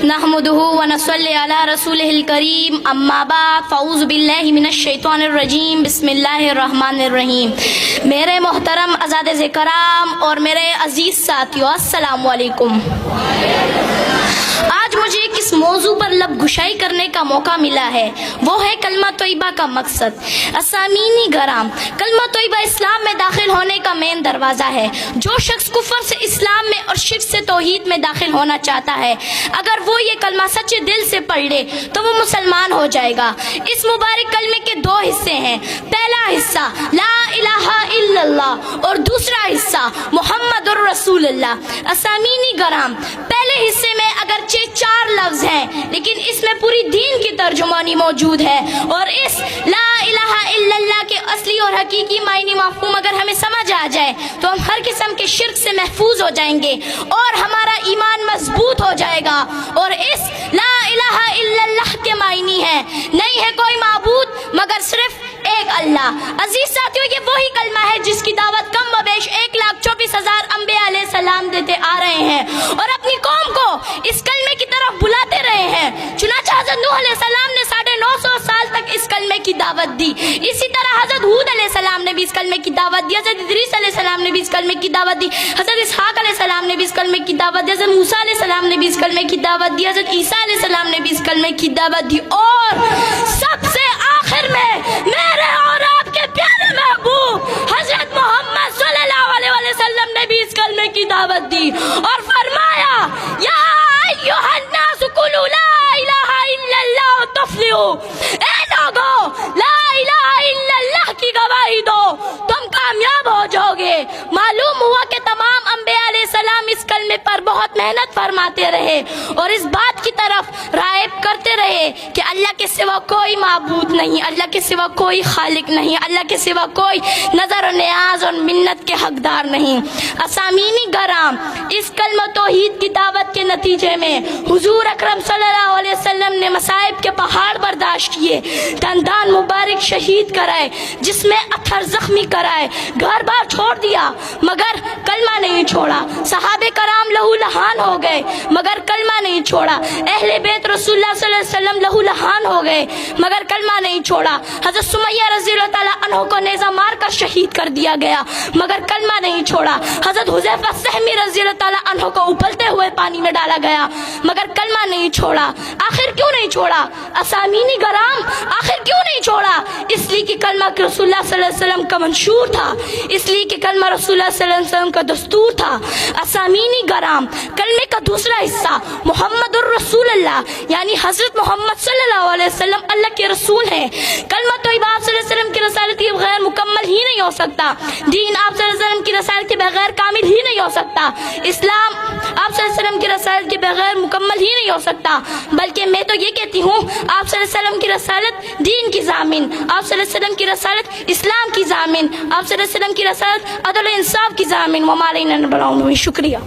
नहमदुहु व नसल्ली अला रसूलिहिल करीम अम्मा बाद फ़अऊज़ु बिल्लाहि मिनश शैतानिर रजीम बिस्मिल्लाहिर रहमानिर रहीम। मेरे मोहतरम अज़ाद कराम और मेरे अजीज़ साथियों, अस्सलामु अलैकुम। आज मुझे किस मौजू पर लब घुशाई करने का मौका मिला है, वो है कलमा तोयबा का मकसद। असामीनी गराम, कलमा तोयबा इस्लाम में दाखिल होने का मेन दरवाज़ा है। जो शख्स कुफर से इस्लाम में और शिर्क से तौहीद में दाखिल होना चाहता है, अगर वो ये कलमा सच्चे दिल से पढ़ ले तो वो मुसलमान हो जाएगा। इस मुबारक कलमे के दो हिस्से हैं। पहला हिस्सा ला इलाहा इल्लल्लाह और दूसरा हिस्सा मुहम्मदुर रसूलुल्लाह। असामीनी गराम, पहले हिस्से में अगरचे 4 लफ्ज हैं, लेकिन इसमें पूरी दीन की तर्जुमानी मौजूद है। और इस ला इलाहा इल्लल्लाह के असली और हकीकी मायने मफ़हूम अगर हमें समझ आ जाए तो हम हर किस्म के शिर्क से महफूज हो जाएंगे और हमारा ईमान मजबूत हो जाएगा। और इस ला इलाहा इल्लल्लाह के मायने है नहीं है कोई माबूद मगर सिर्फ एक अल्लाह। अजीज साथियों, ये वही कलमा है जिसकी दावत कम बबेश 1,24,000 अंबिया अलैहि सलाम देते आ रहे हैं और अपनी कौम को इस कलमे की तरफ बुलाते रहे हैं। चुनांचे हज़रत नूह अलैहि सलाम ने 950 साल तक इस कलमे की दावत दी। इसी तरह हज़रत हूद अलैहि सलाम ने भी इस कलमे की दावत दी, हज़रत इदरीस अलैहि सलाम ने भी इस कलमे की दावत दी, हज़रत इसहाक अलैहि सलाम ने भी इस कलमे की दावत दी, हज़रत मूसा अलैहि सलाम ने भी इस कलमे की दावत दी, हज़रत ईसा अलैहि सलाम ने भी इस कलमे की दावत दी। और सबसे आखिर में मेरे और आपके प्यारे महबूब हज़रत मोहम्मद सल्लल्लाहु अलैहि वसल्लम ने भी इस कलमे की दावत दी और फरमाया, या अय्युहन नास कुलू ला इलाहा इल्लल्लाह तुफ्लिहू। ए लोगों, ला इलाहा इल्लल्लाह की गवाही दो, तुम कामयाब हो जाओगे। मालूम हुआ कि तमाम अंबिया अलैहि सलाम इस कलमे पर बहुत मेहनत फरमाते रहे और इस बात की तरफ राइब करते रहे कि अल्लाह के सिवा कोई माबूद नहीं, अल्लाह के सिवा कोई खालिक नहीं, अल्लाह के सिवा कोई नजर और नियाज और मिन्नत के हकदार नहीं। असामीनी गराम, इस कलमा तौहीद की दावत के नतीजे में हुजूर अकरम सल्लल्लाहु अलैहि वसल्लम ने मसाइब के पहाड़ बर्दाश्त किए, दंदान मुबारक शहीद कराए, जिसमें अथर जख्मी कराए, घर बार छोड़ दिया मगर कलमा नहीं छोड़ा। सहाबे कराम लहू लहान हो गए मगर कलमा नहीं छोड़ा। अहले बैत रसूलुल्लाह सल्लल्लाहु अलैहि वसल्लम लहू लहान हो गए मगर कलमा नहीं छोड़ा। हज़रत सुमैया रज़ियल्लाहु ताला अन्हा को नेज़ा मार कर शहीद कर दिया गया मगर कलमा नहीं छोड़ा। हज़रत हुज़ैफा सहमी रज़ियल्लाहु ताला अन्हा को उबलते हुए पानी में डाला गया मगर कलमा नहीं छोड़ा। आखिर क्यों नहीं छोड़ा? असामीनी गराम, आखिर क्यों नहीं छोड़ा? इसलिए कि कलमा रसूलुल्लाह सल्लल्लाहु अलैहि वसल्लम का मंशूर था, इसलिए कि कलमा रसूलुल्लाह सल्लल्लाहु अलैहि वसल्लम का दस्तूर था। असामीनी गराम, कलमे का दूसरा हिस्सा मुहम्मदुर रसूलुल्लाह यानी हजरत मोहम्मद सल्लल्लाहु अलैहि वसल्लम अल्लाह के रसूल हैं। कलमा तोयबा आप सल्लल्लाहु अलैहि वसल्लम की रसालत के बगैर मुकम्मल ही नहीं हो सकता। दीन आप सल्लल्लाहु अलैहि वसल्लम की रसालत के बगैर कामिल ही नहीं हो सकता। इस्लाम आप सल्लल्लाहु अलैहि वसल्लम की रसालत के बगैर मुकम्मल ही नहीं हो सकता। बल्कि मैं तो ये कहती हूँ, आप सल्लल्लाहु अलैहि वसल्लम की रसालत दीन की ज़ामिन, आप सल्लल्लाहु अलैहि वसल्लम की रसालत इस्लाम की ज़ामिन, आप सल्लल्लाहु अलैहि वसल्लम की रसालत अदल इंसाफ की ज़ामिन। शुक्रिया।